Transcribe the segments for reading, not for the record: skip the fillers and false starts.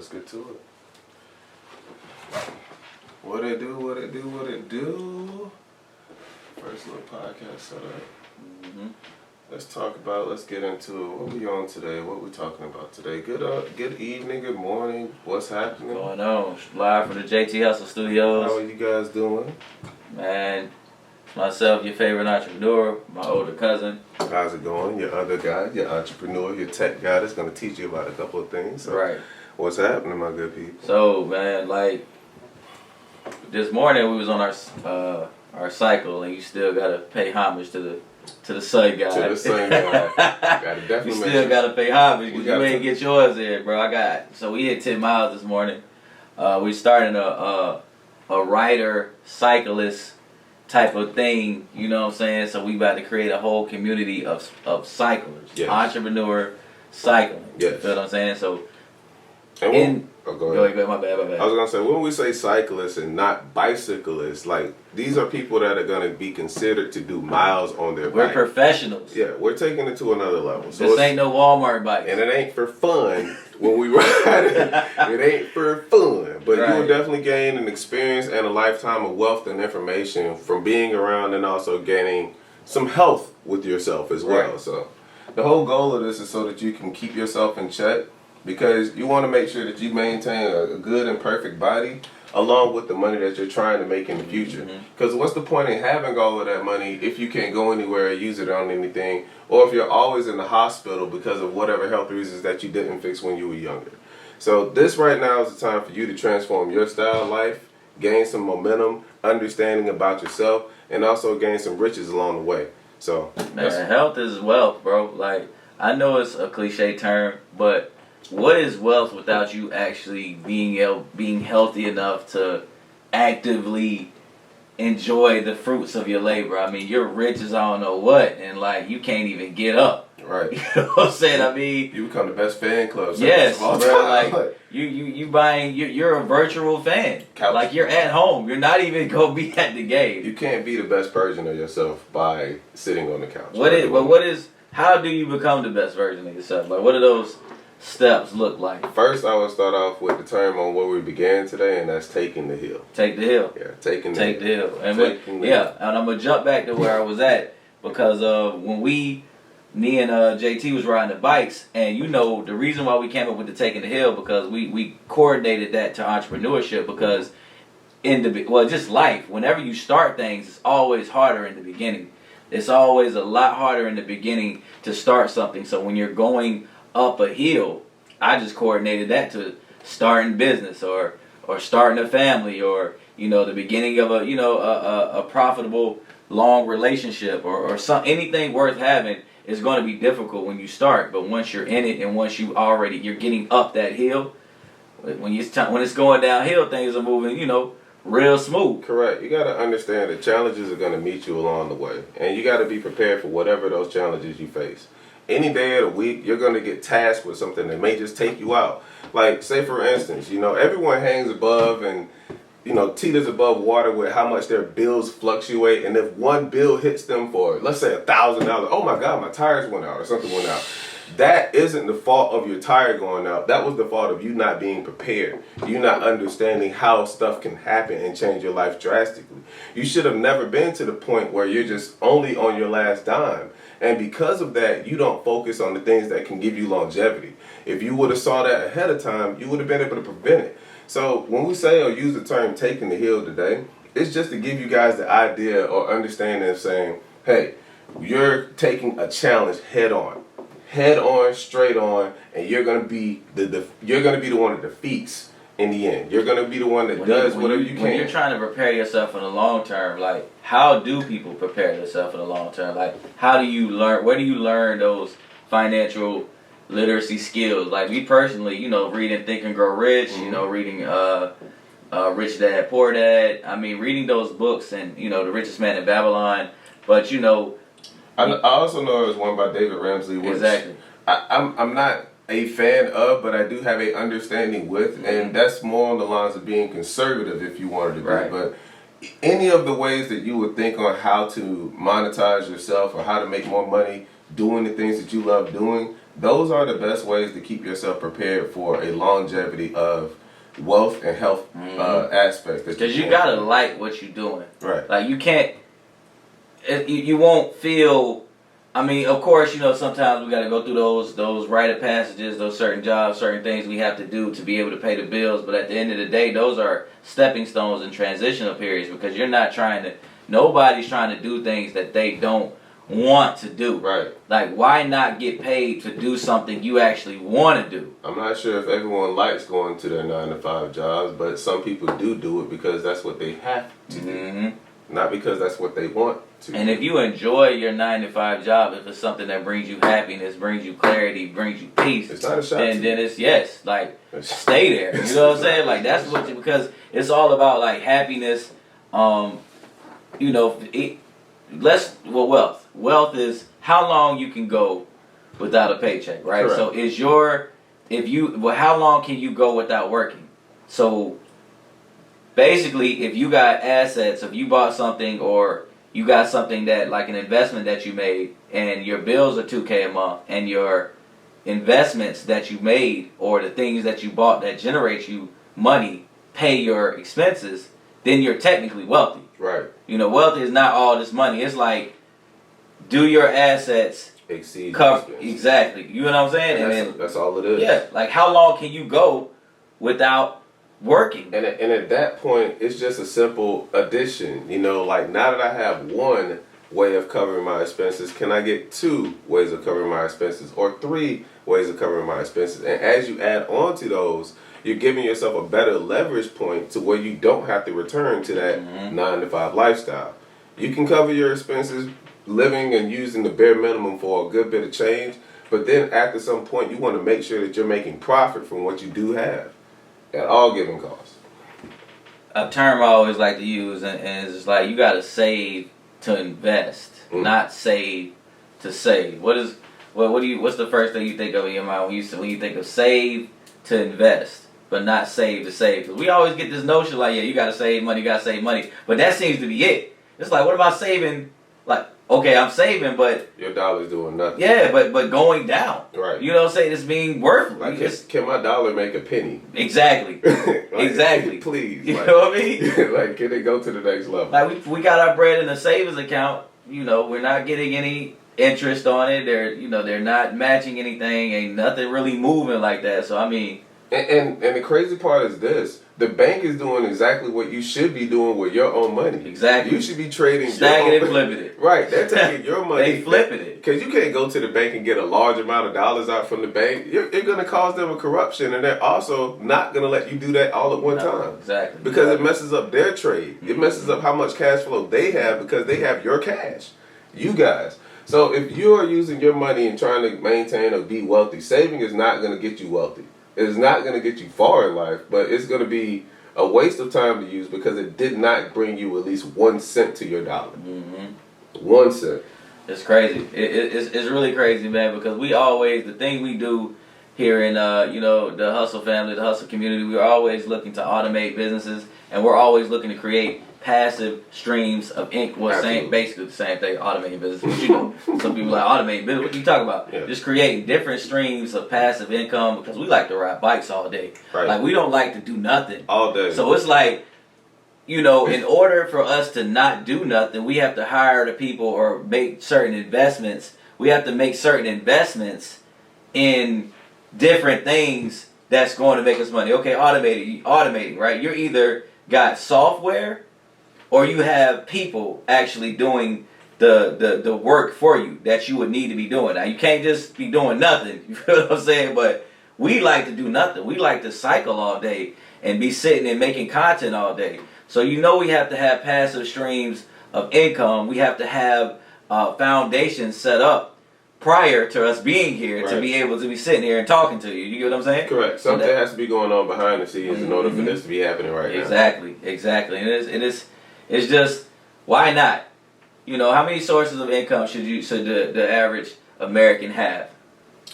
let's get to it. What it do, what it do, what it do. First little podcast setup. Let's get into it. What we on today? What we talking about today? Good evening, good morning. What's happening? Going on? Live from the JT Hustle Studios. How are you guys doing? Man, myself, your favorite entrepreneur, my older cousin. How's it going? Your other guy, your entrepreneur, your tech guy that's going to teach you about a couple of things. So right. What's happening, my good people? So, man, like, this morning we was on our cycle, and you still got to pay homage to the sun guy. To the sun guy. Gotta definitely you still got to pay homage because you ain't get yours in, bro. So we hit 10 miles this morning. We started a rider, cyclist type of thing, you know what I'm saying? So we about to create a whole community of cyclers, yes. Entrepreneur cycling. Yes. You feel what I'm saying? So, go ahead. Go ahead, my bad. I was gonna say, when we say cyclists and not bicyclists, like, these are people that are gonna be considered to do miles on their bike. We're professionals. Yeah, we're taking it to another level. So this ain't no Walmart bike. And it ain't for fun when we ride it. It ain't for fun. But right. You will definitely gain an experience and a lifetime of wealth and information from being around, and also gaining some health with yourself as well. Right. So the whole goal of this is so that you can keep yourself in check, because you want to make sure that you maintain a good and perfect body along with the money that you're trying to make in the future. Because what's the point in having all of that money if you can't go anywhere or use it on anything, or if you're always in the hospital because of whatever health reasons that you didn't fix when you were younger? So this right now is the time for you to transform your style of life, gain some momentum, understanding about yourself, and also gain some riches along the way. So man, health is wealth, bro. Like, I know it's a cliche term, but what is wealth without you actually being healthy enough to actively enjoy the fruits of your labor? I mean, you're rich as I don't know what, and like, you can't even get up. Right. You know what I'm saying? I mean, you become the best fan club. Yes, bro. Like, you're a virtual fan. Couch. Like, you're at home. You're not even gonna be at the game. You can't be the best version of yourself by sitting on the couch. How do you become the best version of yourself? Like, what are those steps look like? First, I would start off with the term on where we began today, and that's taking the hill. Take the hill. Yeah, taking the hill. And and I'm gonna jump back to where I was at, because when me and JT was riding the bikes, and you know the reason why we came up with the taking the hill, because we coordinated that to entrepreneurship, because just life, whenever you start things, it's always harder in the beginning. It's always a lot harder in the beginning to start something. So when you're going up a hill, I just coordinated that to starting business or starting a family, or the beginning of a profitable long relationship, or anything worth having is going to be difficult when you start. But once you're in it, and once you're getting up that hill, when it's going downhill, things are moving real smooth. Correct. You got to understand that challenges are going to meet you along the way, and you got to be prepared for whatever those challenges you face. Any day of the week, you're going to get tasked with something that may just take you out. Like, say for instance, everyone hangs above and teeters above water with how much their bills fluctuate, and if one bill hits them for, let's say, $1,000, oh my God, my tires went out or something went out. That isn't the fault of your tire going out. That was the fault of you not being prepared. You not understanding how stuff can happen and change your life drastically. You should have never been to the point where you're just only on your last dime. And because of that, you don't focus on the things that can give you longevity. If you would have saw that ahead of time, you would have been able to prevent it. So when we say or use the term taking the hill today, it's just to give you guys the idea or understanding of saying, hey, you're taking a challenge head on, straight on, and you're gonna be the one that defeats in the end. You're gonna be the one that does whatever you can. When you're trying to prepare yourself for the long term, like, how do people prepare themselves for the long term? Like, how do you learn? Where do you learn those financial literacy skills? Like, me personally, reading Think and Grow Rich, reading Rich Dad Poor Dad. I mean, reading those books, and The Richest Man in Babylon. But I also know there's one by David Ramsey, which exactly. I'm not a fan of, but I do have a understanding with, and that's more on the lines of being conservative, if you wanted to be. Right. But any of the ways that you would think on how to monetize yourself or how to make more money doing the things that you love doing, Those are the best ways to keep yourself prepared for a longevity of wealth and health aspects. Because you gotta like what you're doing. Right. Like you can't. You won't feel. I mean, of course, sometimes we got to go through those rite of passages, those certain jobs, certain things we have to do to be able to pay the bills. But at the end of the day, those are stepping stones and transitional periods because nobody's trying to do things that they don't want to do. Right. Like, why not get paid to do something you actually want to do? I'm not sure if everyone likes going to their 9-to-5 jobs, but some people do it because that's what they have to do. Not because that's what they want to. And if you enjoy your 9-to-5 job, if it's something that brings you happiness, brings you clarity, brings you peace, it's not a shot. Then it's stay there. You know what I'm saying? Like that's because it's all about like happiness. Wealth. Wealth is how long you can go without a paycheck, right? Correct. So how long can you go without working? So basically, if you got assets, if you bought something or you got something that like an investment that you made and your bills are $2,000 a month and your investments that you made or the things that you bought that generate you money pay your expenses, then you're technically wealthy. Right. Wealth is not all this money. It's like, do your assets exceed cover exactly? You know what I'm saying? And that's all it is. Yeah. Like how long can you go without working? And at that point, it's just a simple addition. Like now that I have one way of covering my expenses, can I get 2 ways of covering my expenses or 3 ways of covering my expenses? And as you add on to those, you're giving yourself a better leverage point to where you don't have to return to that 9-to-5 lifestyle. You can cover your expenses living and using the bare minimum for a good bit of change, but then after some point, you want to make sure that you're making profit from what you do have at all given costs. A term I always like to use, and it's like you got to save to invest, not save to save. What's the first thing you think of in your mind when you think of save to invest, but not save to save? Because we always get this notion like, yeah, you got to save money, but that seems to be it. It's like, what am I saving? Like, okay, I'm saving, but your dollar's doing nothing. Yeah, but going down. Right. You know what I'm saying? It's being worthless. Like, can my dollar make a penny? Exactly. Like, exactly. Please. You know what I mean? Like, can it go to the next level? Like we got our bread in a savings account. We're not getting any interest on it. They're not matching anything. Ain't nothing really moving like that. So I mean. And the crazy part is this: the bank is doing exactly what you should be doing with your own money. Exactly. You should be trading. Stacking it, flipping it. Right. They're taking your money. They flipping it. Because you can't go to the bank and get a large amount of dollars out from the bank. You're going to cause them a corruption, and they're also not going to let you do that all at one time. Exactly. Because it messes up their trade. It messes up how much cash flow they have because they have your cash. You guys. So if you are using your money and trying to maintain or be wealthy, saving is not going to get you wealthy. It's not going to get you far in life, but it's going to be a waste of time to use because it did not bring you at least 1 cent to your dollar. 1 cent. It's crazy. It's really crazy, man, because the thing we do here in, the hustle family, the hustle community, we're always looking to automate businesses, and we're always looking to create passive streams of income. Basically the same thing, automating business. Some people like automating business. What are you talking about? Yeah. Just creating different streams of passive income because we like to ride bikes all day. Right. Like we don't like to do nothing All day. So it's like, in order for us to not do nothing, we have to hire the people or make certain investments. We have to make certain investments in different things that's going to make us money. Okay, automating, right? You're either got software or you have people actually doing the work for you that you would need to be doing. Now, you can't just be doing nothing. You feel what I'm saying? But we like to do nothing. We like to cycle all day and be sitting and making content all day. So we have to have passive streams of income. We have to have foundations set up prior to us being here to be able to be sitting here and talking to you. You get what I'm saying? Correct. Something has to be going on behind the scenes in order for this to be happening right now. Exactly. And it's just, why not? How many sources of income should the average American have?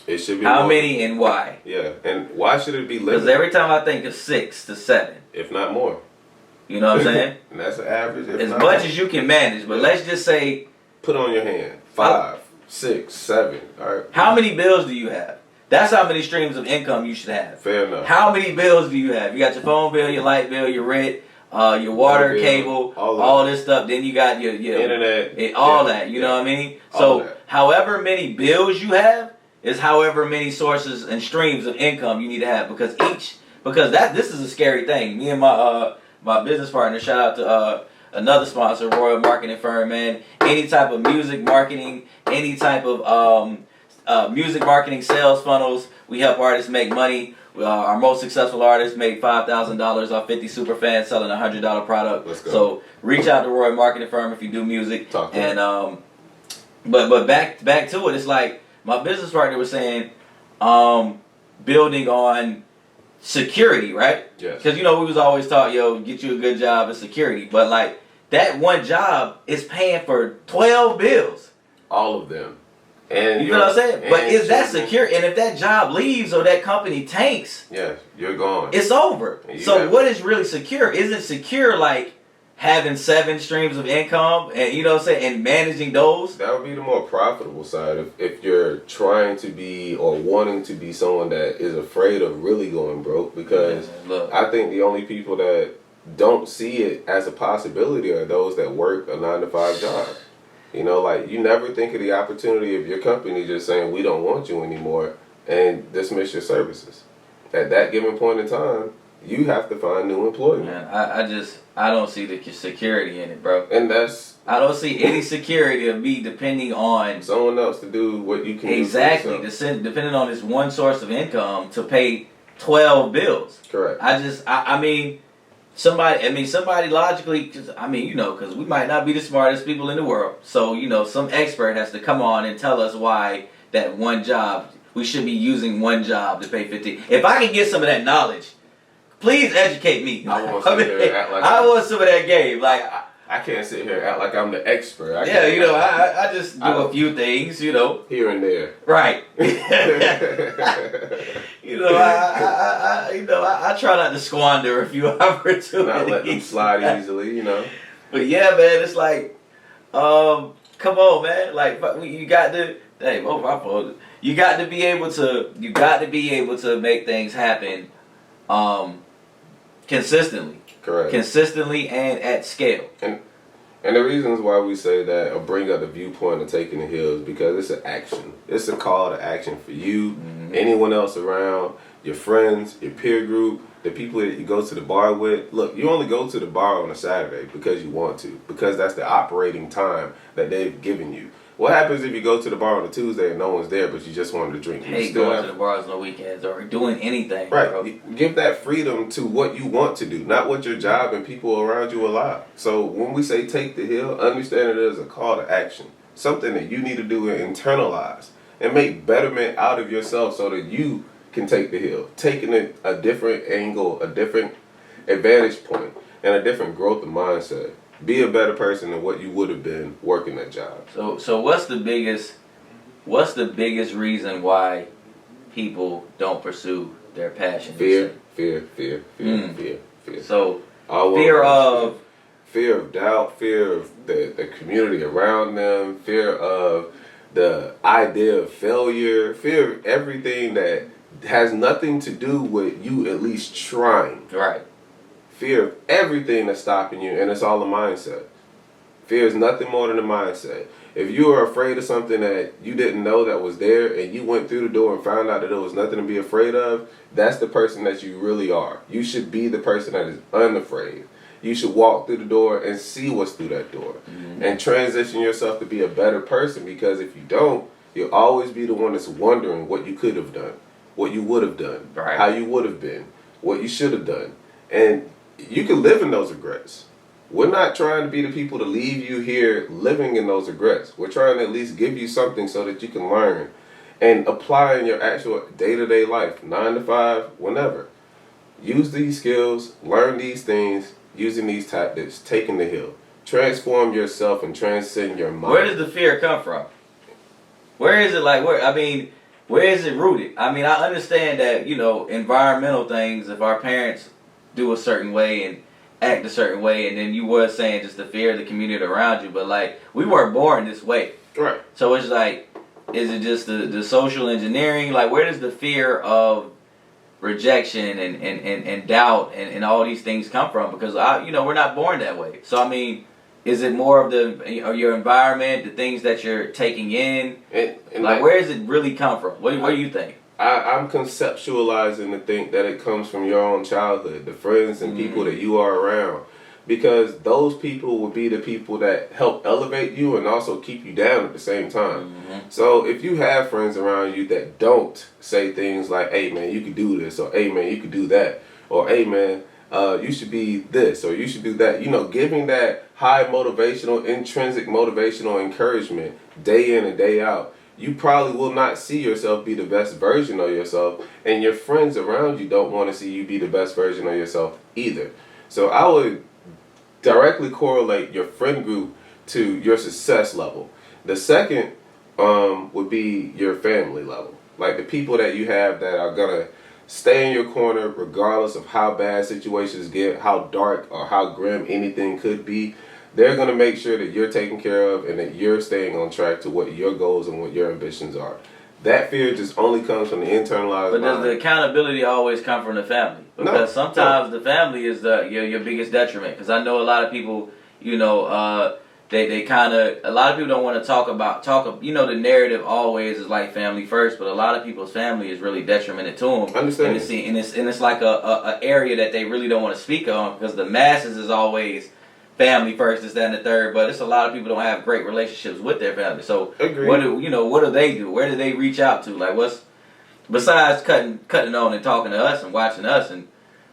It should be how more. Many and why? Yeah, and why should it be limited? Because every time I think of 6 to 7, if not more. You know what I'm saying? And that's an average. As much as you can manage, but let's just say put on your hand 5. 6, 7. All right. How many bills do you have? That's how many streams of income you should have. Fair enough. How many bills do you have? You got your phone bill, your light bill, your rent, your water, bill, cable, all this stuff. Then you got your internet, all that. You know what I mean? So however many bills you have is however many sources and streams of income you need to have, because this is a scary thing. Me and my business partner, shout out to another sponsor, Royal Marketing Firm, man. Any type of music marketing, any type of music marketing sales funnels, we help artists make money. Our most successful artists make $5,000 off 50 super fans selling a $100 product. Let's go. So reach out to Royal Marketing Firm if you do music. Talk to and but back to it, it's like my business partner was saying, building on security, right? Yes. Because we was always taught, get you a good job in security, but like that one job is paying for 12 bills. All of them. And you know what I'm saying? But is that secure? And if that job leaves or that company tanks, yes, you're gone. It's over. So what is really secure? Isn't secure like having 7 streams of income and you know what I'm saying, and managing those? That would be the more profitable side if you're trying to be or wanting to be someone that is afraid of really going broke, because I think the only people that don't see it as a possibility are those that work a 9-to-5 job. You know, like you never think of the opportunity of your company just saying we don't want you anymore and dismiss your services. At that given point in time, you have to find new employment. Man, I don't see the security in it, bro. And I don't see any security of me depending on someone else to do what you can exactly do for yourself. Depending on this one source of income to pay 12 bills. Correct. I mean, somebody logically, because we might not be the smartest people in the world. So, some expert has to come on and tell us why that one job, we should be using one job to pay 15. If I can get some of that knowledge, please educate me. I want some of that game. Like, I can't sit here and act like I'm the expert. I just do a few things, here and there. Right. I try not to squander a few opportunities. Not let them slide easily, But yeah, man, it's like, come on, man. Like, you got to. Hey, my fault. You got to be able to make things happen, consistently. Correct. Consistently and at scale. And the reasons why we say that or bring up the viewpoint of taking the hill is because it's an action. It's a call to action for you, anyone else around, your friends, your peer group, the people that you go to the bar with. Look, you only go to the bar on a Saturday because you want to, because that's the operating time that they've given you. What happens if you go to the bar on a Tuesday and no one's there, but you just wanted to drink? Hey, going to the bars on the weekends or doing anything. Right. Bro. Give that freedom to what you want to do, not what your job and people around you allow. So when we say take the hill, understand it as a call to action. Something that you need to do and internalize and make betterment out of yourself so that you can take the hill. Taking it a different angle, a different advantage point, and a different growth of mindset. Be a better person than what you would have been working that job. So what's the biggest reason why people don't pursue their passion? Fear. So fear of doubt, fear of the community around them, fear of the idea of failure, fear of everything that has nothing to do with you at least trying. Right. Fear of everything that's stopping you, and it's all a mindset. Fear is nothing more than a mindset. If you are afraid of something that you didn't know that was there, and you went through the door and found out that there was nothing to be afraid of, that's the person that you really are. You should be the person that is unafraid. You should walk through the door and see what's through that door, and transition yourself to be a better person, because if you don't, you'll always be the one that's wondering what you could have done, what you would have done, how you would have been, what you should have done. And you can live in those regrets. We're not trying to be the people to leave you here living in those regrets. We're trying to at least give you something so that you can learn and apply in your actual day-to-day life, 9 to 5, whenever. Use these skills, learn these things, using these tactics, taking the hill. Transform yourself and transcend your mind. Where does the fear come from? Where is it where is it rooted? I mean, I understand that, environmental things, if our parents do a certain way and act a certain way, and then you were saying just the fear of the community around you, but we weren't born this way. Right. So it's like, Is it just the social engineering? Like, where does the fear of rejection and doubt and all these things come from? Because we're not born that way. So I mean, is it more of your environment, the things that you're taking in, and like where does it really come from? What do you think? I'm conceptualizing to think that it comes from your own childhood, the friends and people that you are around, because those people will be the people that help elevate you and also keep you down at the same time. So if you have friends around you that don't say things like, hey man, you can do this, or hey man, you can do that, or hey man, you should be this, or you should do that, giving that high motivational, intrinsic motivational encouragement day in and day out, you probably will not see yourself be the best version of yourself, and your friends around you don't want to see you be the best version of yourself either. So I would directly correlate your friend group to your success level. The second would be your family level. Like the people that you have that are going to stay in your corner regardless of how bad situations get, how dark or how grim anything could be. They're going to make sure that you're taken care of and that you're staying on track to what your goals and what your ambitions are. That fear just only comes from the internalized But mind. does the accountability always come from the family? Because sometimes the family is your biggest detriment. Because I know a lot of people, they kind of, a lot of people don't want to talk, the narrative always is like family first, but a lot of people's family is really detrimented to them. Understand. And it's like a area that they really don't want to speak on, because the masses is always family first, this, that, and the third, but it's a lot of people don't have great relationships with their family. So Agreed. what do they do? Where do they reach out to? Like, what's besides cutting on and talking to us and watching us and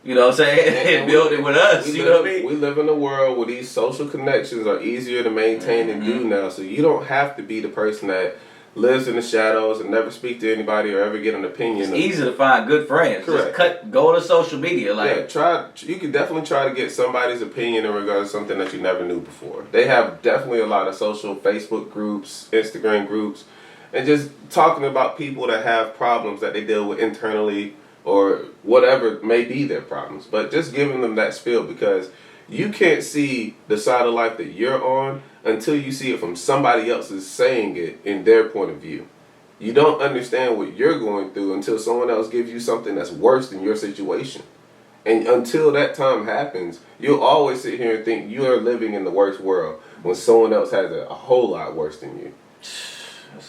what I'm saying, and building with us, what I mean? We live in a world where these social connections are easier to maintain and do now, so you don't have to be the person that lives in the shadows and never speak to anybody or ever get an opinion. It's easy to find good friends. Correct. Just go to social media. You can definitely try to get somebody's opinion in regards to something that you never knew before. They have definitely a lot of social Facebook groups, Instagram groups, and just talking about people that have problems that they deal with internally or whatever may be their problems. But just giving them that spiel, because you can't see the side of life that you're on until you see it from somebody else's saying it in their point of view. You don't understand what you're going through until someone else gives you something that's worse than your situation. And until that time happens, you'll always sit here and think you are living in the worst world when someone else has it a whole lot worse than you.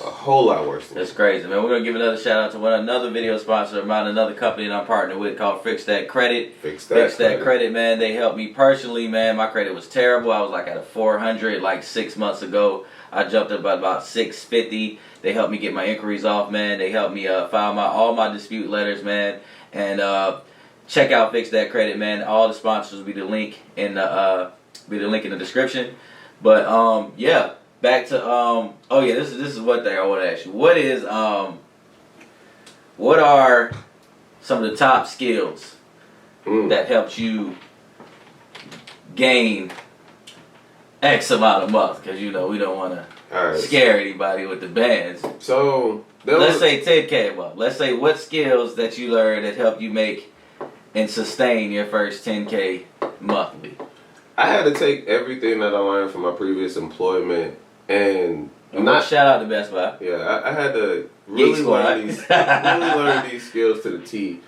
A whole lot worse than you. That's crazy, man. We're going to give another shout out to another video sponsor of mine, another company that I'm partnered with called Fix That Credit. Fix That Credit, man. They helped me personally, man. My credit was terrible. I was like at a 400 like 6 months ago. I jumped up by about 650. They helped me get my inquiries off, man. They helped me file all my dispute letters, man. And check out Fix That Credit, man. All the sponsors will be the link in the description. But yeah. Back to this is one thing I want to ask you. What are some of the top skills that helped you gain X amount a month? Because we don't want to scare anybody with the bands. So let's say 10K a month. Let's say what skills that you learned that helped you make and sustain your first 10K monthly. I had to take everything that I learned from my previous employment and not shout out to Best Buy. Yeah, I had to really learn these skills to the T.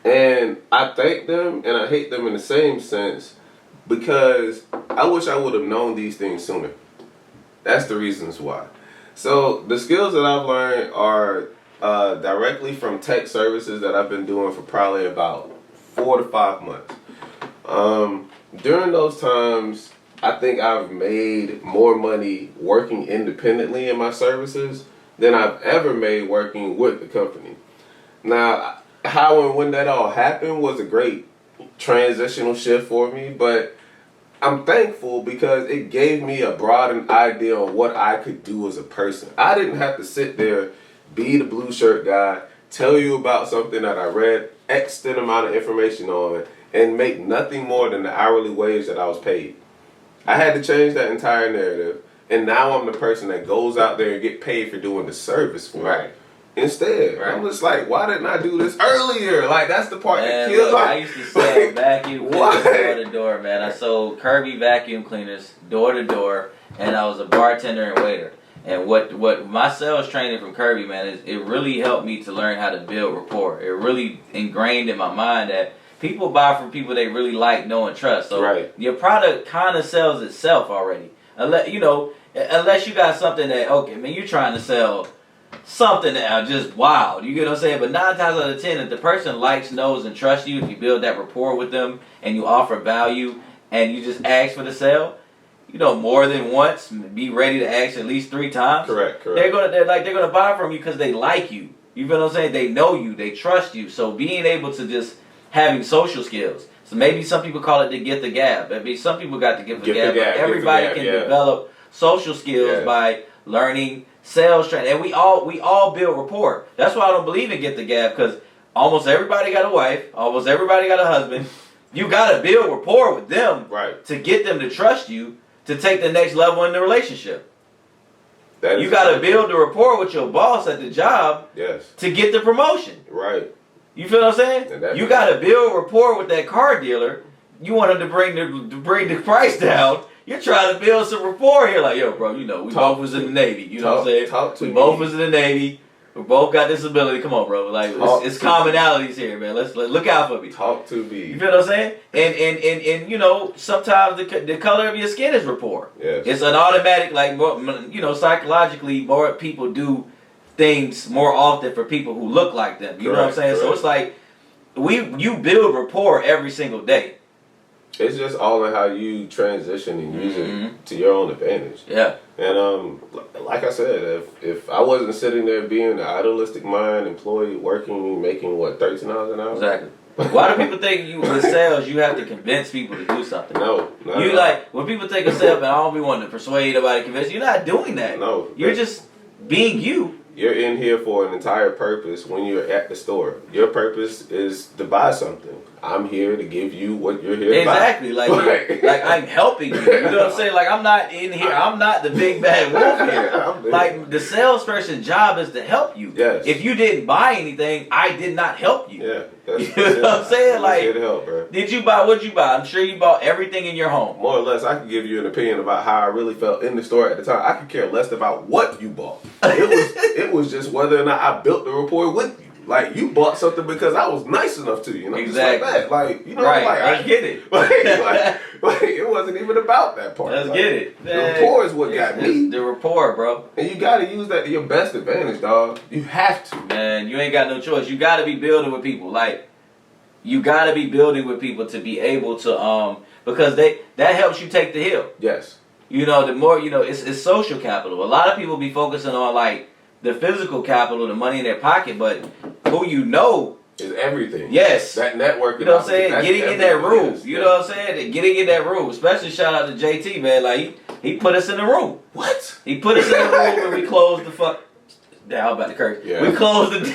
And I thank them and I hate them in the same sense, because I wish I would have known these things sooner. That's the reasons why. So the skills that I've learned are directly from tech services that I've been doing for probably about 4 to 5 months. During those times, I think I've made more money working independently in my services than I've ever made working with the company. Now, how and when that all happened was a great transitional shift for me, but I'm thankful because it gave me a broadened idea on what I could do as a person. I didn't have to sit there, be the blue shirt guy, tell you about something that I read X amount of information on, and make nothing more than the hourly wage that I was paid. I had to change that entire narrative, and now I'm the person that goes out there and get paid for doing the service for it. Instead, I'm just like, why didn't I do this earlier? Like, that's the part that kills. I used to sell vacuum cleaners door to door, man. I sold Kirby vacuum cleaners door to door, and I was a bartender and waiter. And what my sales training from Kirby, man, is it really helped me to learn how to build rapport. It really ingrained in my mind that people buy from people they really like, know, and trust. So your product kind of sells itself already. Unless you got something that, okay, man, you're trying to sell something that just wild. You get what I'm saying? But 9 times out of 10, if the person likes, knows, and trusts you, if you build that rapport with them and you offer value and you just ask for the sale, more than once, be ready to ask at least 3 times. Correct. They're gonna buy from you because they like you. You feel what I'm saying? They know you. They trust you. So being able to just having social skills. So maybe some people call it the gift of gab. Maybe some people got the gift of gab. But everybody can develop social skills by learning sales training. And we all build rapport. That's why I don't believe in gift of gab, because almost everybody got a wife. Almost everybody got a husband. You got to build rapport with them to get them to trust you to take the next level in the relationship. You got to build the rapport with your boss at the job to get the promotion. Right. You feel what I'm saying? You got to build rapport with that car dealer. You want him to bring the price down. You're trying to build some rapport here. Like, yo, bro, we both was in the Navy. You know what I'm saying? We both was in the Navy. We both got this ability. Come on, bro. Like, it's commonalities here, man. Let's look out for me. Talk to me. You feel what I'm saying? And sometimes the color of your skin is rapport. Yes. It's an automatic, like, psychologically, more people do things more often for people who look like them. You know what I'm saying? So it's like you build rapport every single day. It's just all in how you transition and use it to your own advantage. Yeah. And like I said, if I wasn't sitting there being an idealistic mind employee working, making what, $13 an hour? Exactly. Why do people think with sales you have to convince people to do something? No. When people think of sales, man, I don't be wanting to persuade nobody, convince you. You're not doing that. No. You're just being you. You're in here for an entire purpose when you're at the store. Your purpose is to buy something. I'm here to give you what you're here to buy. Exactly. Like I'm helping you. You know what I'm saying? Like, I'm not in here. I'm not the big bad wolf here. Like, the salesperson's job is to help you. Yes. If you didn't buy anything, I did not help you. Yeah. You know what I'm saying? Like, here to help, bro. Did you buy what you buy? I'm sure you bought everything in your home. More or less, I could give you an opinion about how I really felt in the store at the time. I could care less about what you bought. It was just whether or not I built the rapport with you. Like, you bought something because I was nice enough to you. And I'm exactly. Just like that. Like, you know, right. like, Let's get it. Like, it wasn't even about that part. Let's get it. The rapport is what got me. The rapport, bro. And you got to use that to your best advantage, dog. You have to. Man, you ain't got no choice. You got to be building with people. Like, you got to be building with people to be able to, because that helps you take the hill. Yes. The more, it's social capital. A lot of people be focusing on, like, the physical capital, the money in their pocket, but who is everything. Yes. That network. You know what I'm saying? Getting in that room. You know what I'm saying? Getting in that room. Especially shout out to JT, man. Like, he put us in the room. What? He put us in the room and we closed the fuck. Damn, I'm about to curse. Yeah. We closed the.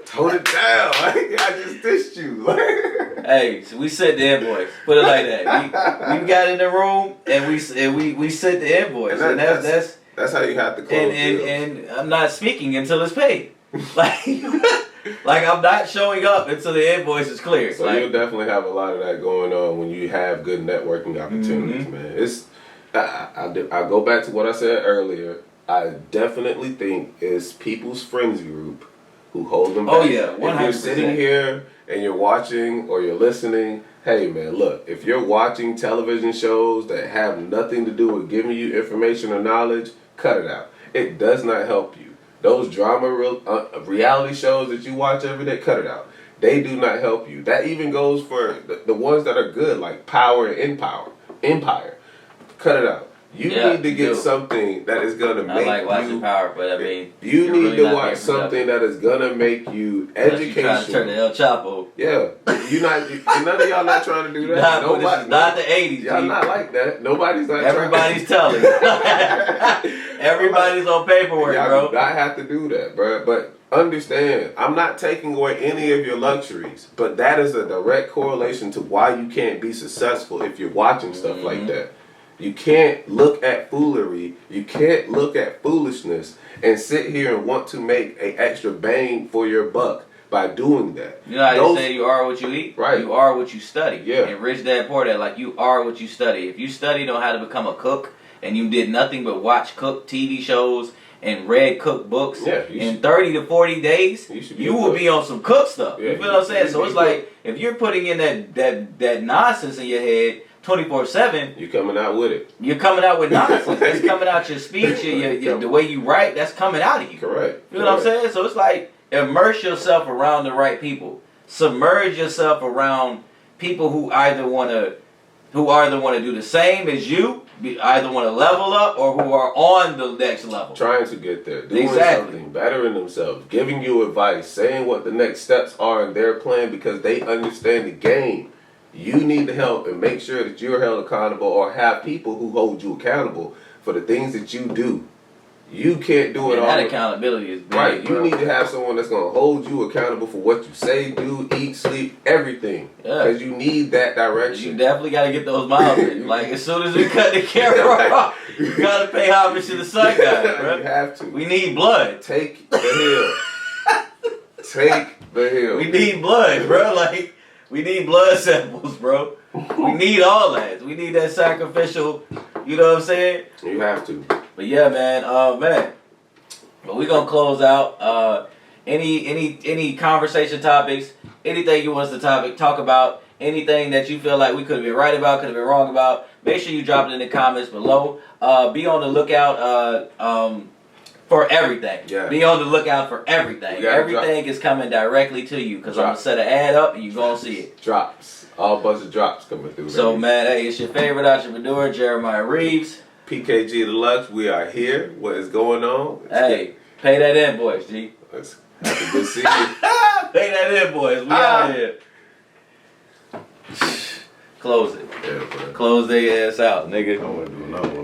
Tone it down. I just dissed you. Hey, so we sent the invoice. Put it like that. We got in the room and we sent the invoice. And that's how you have to close and I'm not speaking until it's paid. Like I'm not showing up until the invoice is clear. So you'll definitely have a lot of that going on when you have good networking opportunities, man. It's I go back to what I said earlier. I definitely think it's people's friends group who hold them back. Oh yeah, 100%. If you're sitting here and you're watching or you're listening, hey man, look, if you're watching television shows that have nothing to do with giving you information or knowledge, cut it out. It does not help you. Those drama reality shows that you watch every day, cut it out. They do not help you. That even goes for the ones that are good, like Power and Empire. Cut it out. You need to get something that is going to make you... I like watching Power, but I mean... You need really to watch something that is going to make you educational. You're trying to turn to El Chapo. Yeah. None of y'all not trying to do that. Nobody, not the 80s. Y'all not like that. Nobody's not Everybody's telling. Everybody's on paperwork, y'all bro. Y'all do not have to do that, bro. But understand, I'm not taking away any of your luxuries, but that is a direct correlation to why you can't be successful if you're watching stuff like that. You can't look at foolery, you can't look at foolishness and sit here and want to make an extra bang for your buck by doing that. You know how you say you are what you eat? Right. You are what you study. Yeah. And Rich Dad Poor Dad, like, you are what you study. If you studied on how to become a cook, and you did nothing but watch cook TV shows and read cookbooks, in 30 to 40 days, you will be on some cook stuff. You feel what I'm saying? So it's like, if you're putting in that nonsense in your head 24/7, you're coming out with it. You're coming out with nonsense. It's coming out your speech, the way you write, that's coming out of you. Correct. You know what I'm saying? So it's like, immerse yourself around the right people. Submerge yourself around people who either want to do the same as you, either want to level up, or who are on the next level. Trying to get there. Doing something, bettering themselves, giving you advice, saying what the next steps are in their plan because they understand the game. You need to help and make sure that you're held accountable or have people who hold you accountable for the things that you do. You can't do it all. That accountability is big, right. bro. You need to have someone that's going to hold you accountable for what you say, do, eat, sleep, everything. Because you need that direction. You definitely got to get those miles in. Like, as soon as we cut the camera off, you got to pay homage to the sun guy, bro. You have to. We need blood. Take the hill. Take the hill. We need blood, bro. Like, we need blood samples, bro. We need all that. We need that sacrificial, you know what I'm saying? You have to. But yeah, man, but we're gonna close out. Any conversation topics, anything you want us to talk about, anything that you feel like we could have been right about, could have been wrong about, make sure you drop it in the comments below. Be on the lookout for everything. Yeah. Be on the lookout for everything. Everything is coming directly to you, because I'm gonna set an ad up and you're gonna see it. Drops. All bunch of drops coming through. So baby. man, hey, it's your favorite entrepreneur, Jeremiah Reeves. PKG Deluxe, we are here. What is going on? Hey, pay that invoice, G. It's happy to see you. Pay that invoice. We out here. Close it. Yeah, Close their ass out, nigga. I want to do another one.